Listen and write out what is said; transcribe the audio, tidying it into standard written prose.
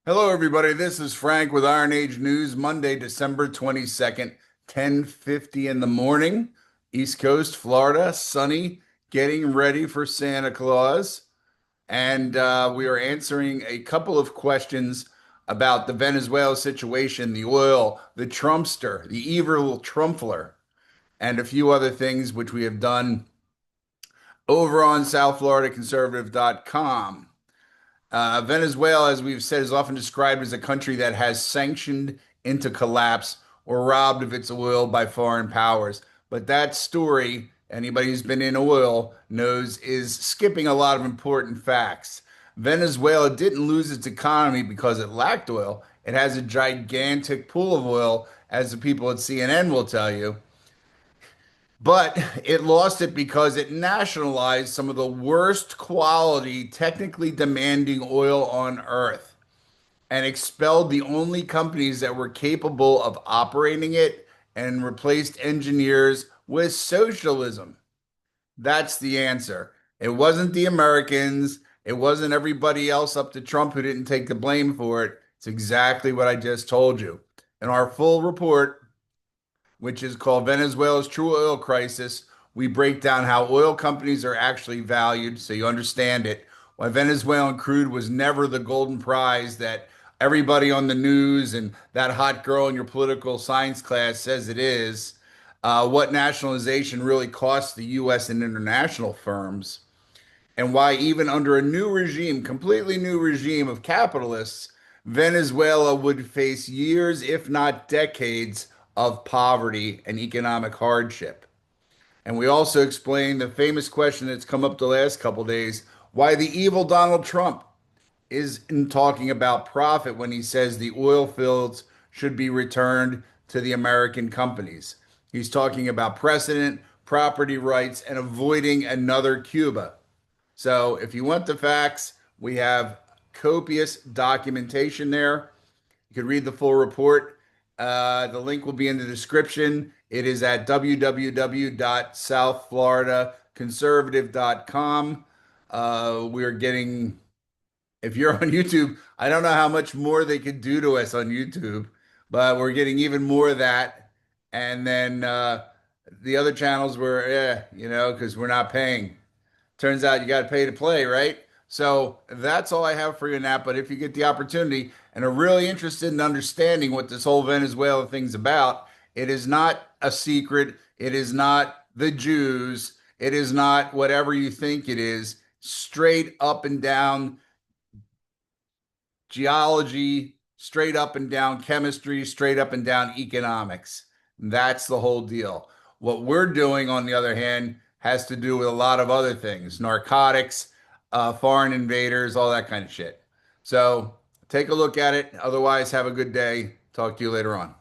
Hello, everybody. This is Frank with Iron Age News, Monday, December 22nd, 10:50 in the morning, East Coast, Florida, sunny, getting ready for Santa Claus. And we are answering a couple of questions about the Venezuela situation, the oil, the Trumpster, the evil Trumpler, and a few other things which we have done over on SouthFloridaConservative.com. Venezuela, as we've said, is often described as a country that has sanctioned into collapse or robbed of its oil by foreign powers. But that story, anybody who's been in oil knows, is skipping a lot of important facts. Venezuela didn't lose its economy because it lacked oil. It has a gigantic pool of oil, as the people at CNN will tell you. But it lost it because it nationalized some of the worst quality, technically demanding oil on earth and expelled the only companies that were capable of operating it and replaced engineers with socialism. That's the answer. It wasn't the Americans. It wasn't everybody else up to Trump who didn't take the blame for it. It's exactly what I just told you. In our full report, which is called Venezuela's True Oil Crisis. We break down how oil companies are actually valued so you understand it. Why Venezuelan crude was never the golden prize that everybody on the news and that hot girl in your political science class says it is. What nationalization really costs the U.S. and international firms, and why, even under a new regime, completely new regime of capitalists, Venezuela would face years, if not decades, of poverty and economic hardship. And we also explain the famous question that's come up the last couple of days, why the evil Donald Trump is in talking about profit when he says the oil fields should be returned to the American companies. He's talking about precedent, property rights, and avoiding another Cuba. So if you want the facts, we have copious documentation there. You can read the full report. The link will be in the description. It is at www.southfloridaconservative.com. We're getting, if you're on YouTube, I don't know how much more they could do to us on YouTube, but we're getting even more of that. And then the other channels were, because we're not paying. Turns out you got to pay to play, right? So that's all I have for you, Nat. But if you get the opportunity and are really interested in understanding what this whole Venezuela thing's about, it is not a secret. It is not the Jews. It is not whatever you think it is. Straight up and down geology, straight up and down chemistry, straight up and down economics. That's the whole deal. What we're doing, on the other hand, has to do with a lot of other things, narcotics, foreign invaders, all that kind of shit. So take a look at it. Otherwise, have a good day. Talk to you later on.